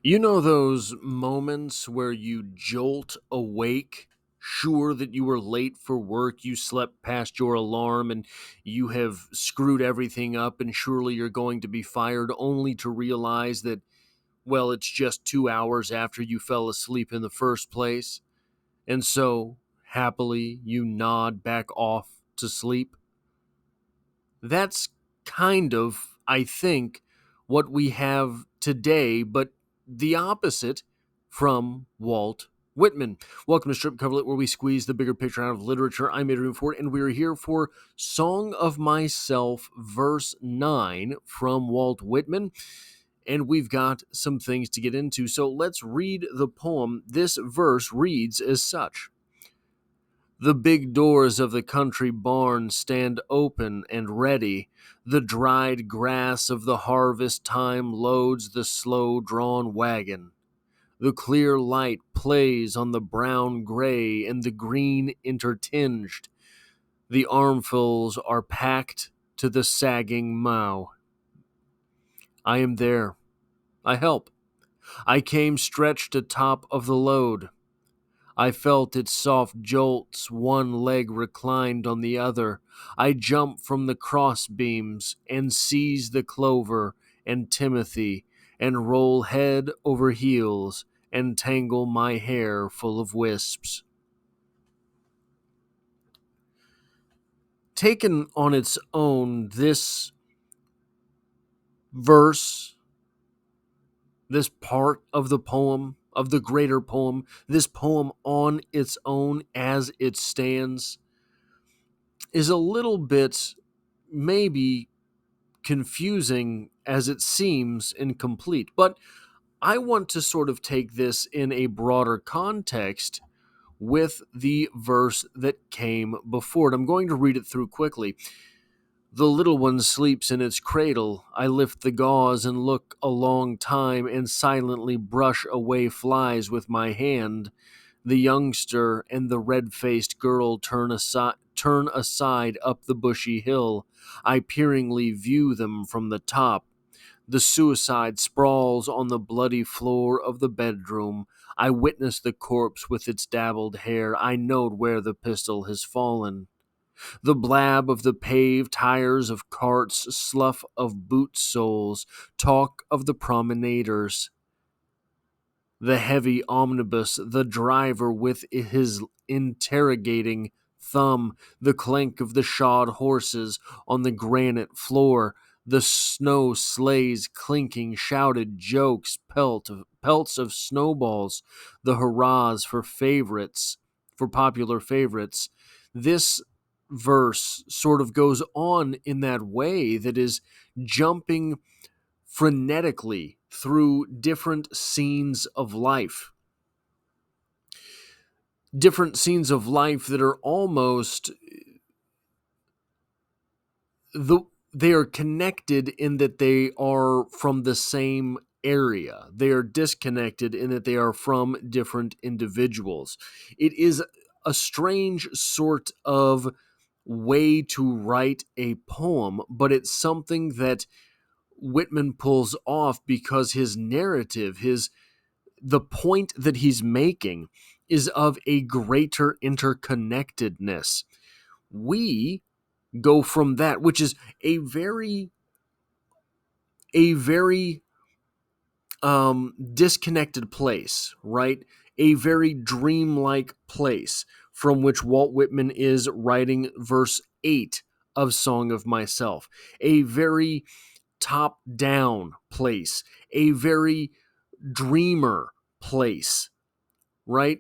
You know those moments where you jolt awake, sure that you were late for work, you slept past your alarm, and you have screwed everything up, and surely you're going to be fired, only to realize that, well, it's just 2 hours after you fell asleep in the first place, and so happily you nod back off to sleep? That's kind of, I think, what we have today, but the opposite from Walt Whitman. Welcome to Strip Coverlet, where we squeeze the bigger picture out of literature. I'm Adrian Ford, and we are here for Song of Myself, verse 9 from Walt Whitman. And we've got some things to get into, so let's read the poem. This verse reads as such. The big doors of the country barn stand open and ready. The dried grass of the harvest time loads the slow drawn wagon. The clear light plays on the brown gray and the green intertinged. The armfuls are packed to the sagging mow. I am there. I help. I came stretched atop of the load. I felt its soft jolts, one leg reclined on the other. I jump from the crossbeams and seize the clover and Timothy and roll head over heels and tangle my hair full of wisps. Taken on its own, this verse, this part of the poem, of the greater poem, this poem on its own as it stands, is a little bit maybe confusing as it seems incomplete. But I want to sort of take this in a broader context with the verse that came before it. I'm going to read it through quickly. The little one sleeps in its cradle. I lift the gauze and look a long time and silently brush away flies with my hand. The youngster and the red-faced girl turn aside up the bushy hill. I peeringly view them from the top. The suicide sprawls on the bloody floor of the bedroom. I witness the corpse with its dabbled hair. I note where the pistol has fallen. The blab of the paved tires of carts, slough of boot soles, talk of the promenaders. The heavy omnibus, the driver with his interrogating thumb, the clank of the shod horses on the granite floor, the snow sleighs clinking shouted jokes, pelts of snowballs, the hurrahs for popular favorites. This verse sort of goes on in that way that is jumping frenetically through different scenes of life. Different scenes of life that are almost the they are connected in that they are from the same area. They are disconnected in that they are from different individuals. It is a strange sort of way to write a poem, but it's something that Whitman pulls off because his narrative, his the point that he's making is of a greater interconnectedness. We go from that, which is a very disconnected place, right? A very dreamlike place from which Walt Whitman is writing verse 8 of Song of Myself. A very top down place, a very dreamer place, right?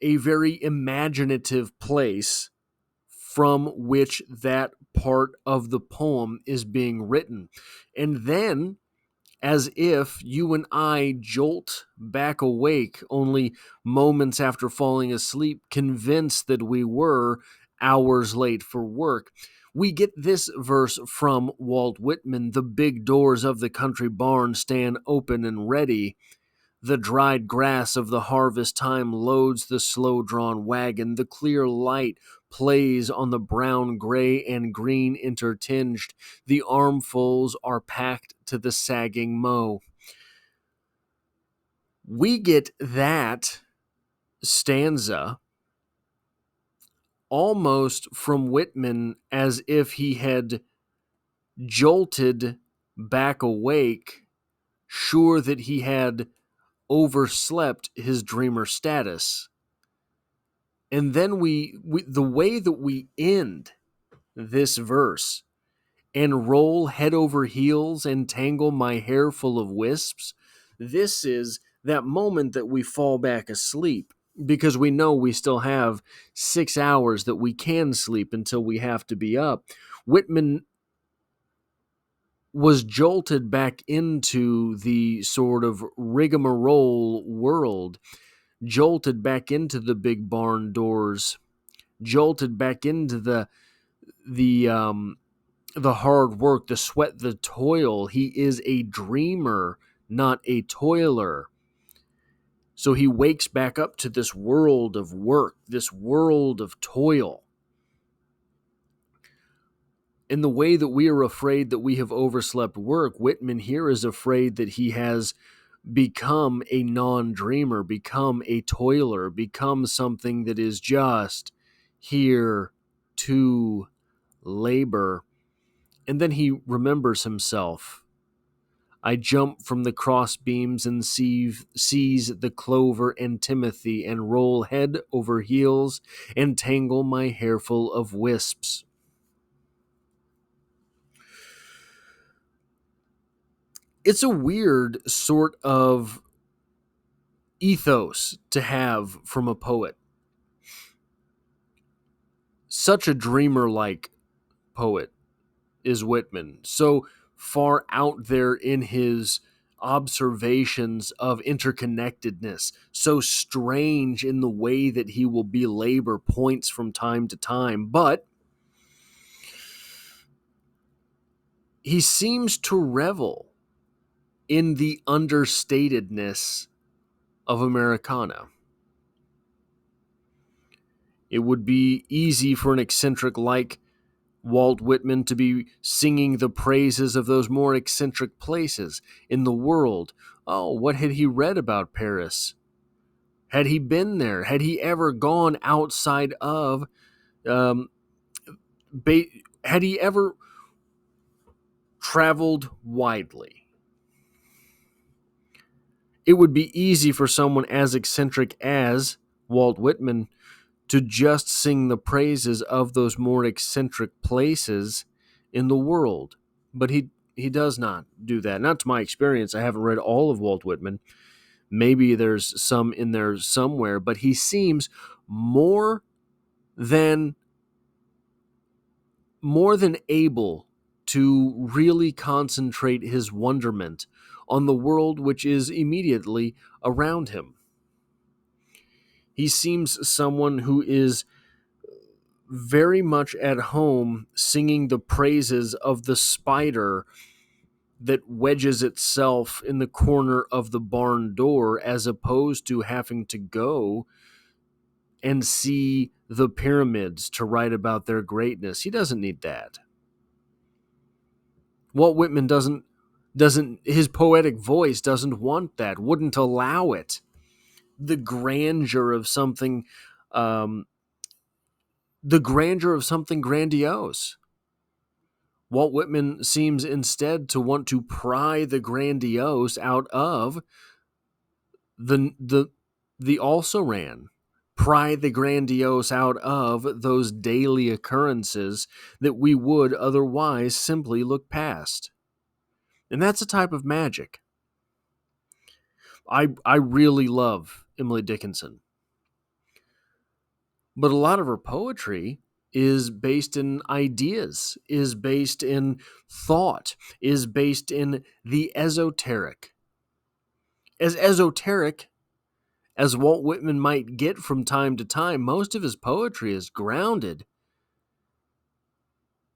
A very imaginative place from which that part of the poem is being written. And then, as if you and I jolt back awake only moments after falling asleep, convinced that we were hours late for work, we get this verse from Walt Whitman. The big doors of the country barn stand open and ready. The dried grass of the harvest time loads the slow-drawn wagon. The clear light plays on the brown, gray, and green intertinged. The armfuls are packed to the sagging mow. We get that stanza almost from Whitman as if he had jolted back awake, sure that he had overslept his dreamer status. And then the way that we end this verse and roll head over heels and tangle my hair full of wisps, this is that moment that we fall back asleep because we know we still have 6 hours that we can sleep until we have to be up. Whitman was jolted back into the sort of rigmarole world, jolted back into the big barn doors, jolted back into the the hard work, the sweat, the toil. He is a dreamer, not a toiler. So he wakes back up to this world of work, this world of toil. In the way that we are afraid that we have overslept work, Whitman here is afraid that he has become a non-dreamer, become a toiler, become something that is just here to labor. And then he remembers himself. I jump from the crossbeams and seize the clover and timothy and roll head over heels and tangle my hair full of wisps. It's a weird sort of ethos to have from a poet. Such a dreamer-like poet is Whitman. So far out there in his observations of interconnectedness, so strange in the way that he will belabor points from time to time, but he seems to revel in the understatedness of Americana. It would be easy for an eccentric like Walt Whitman to be singing the praises of those more eccentric places in the world. Oh, what had he read about Paris? Had he been there? Had he ever gone outside of, um, had he ever traveled widely? It would be easy for someone as eccentric as Walt Whitman to just sing the praises of those more eccentric places in the world. But he does not do that. Not to my experience. I haven't read all of Walt Whitman. Maybe there's some in there somewhere, but he seems more than able to really concentrate his wonderment on the world which is immediately around him. He seems someone who is very much at home singing the praises of the spider that wedges itself in the corner of the barn door, as opposed to having to go and see the pyramids to write about their greatness. He doesn't need that. Walt Whitman doesn't his poetic voice doesn't want that, wouldn't allow it. The grandeur of something um, grandiose. Walt Whitman seems instead to want to pry the grandiose out of the also ran. Pry the grandiose out of those daily occurrences that we would otherwise simply look past. And that's a type of magic. I really love Emily Dickinson. But a lot of her poetry is based in ideas, is based in thought, is based in the esoteric. As esoteric as Walt Whitman might get from time to time, most of his poetry is grounded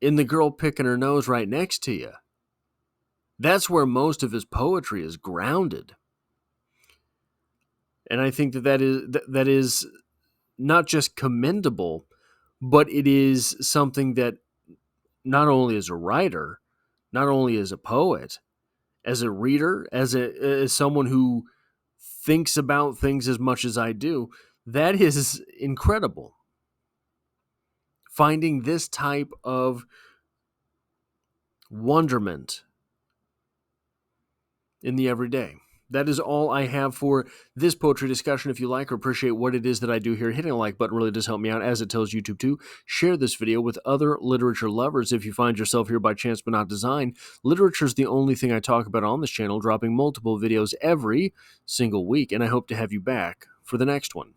in the girl picking her nose right next to you. That's where most of his poetry is grounded. And I think that is not just commendable, but it is something that not only as a writer, not only as a poet, as a reader, as someone who thinks about things as much as I do. That is incredible. Finding this type of wonderment in the everyday. That is all I have for this poetry discussion. If you like or appreciate what it is that I do here, hitting a like button really does help me out, as it tells YouTube to share this video with other literature lovers. If you find yourself here by chance but not design, literature is the only thing I talk about on this channel, dropping multiple videos every single week, and I hope to have you back for the next one.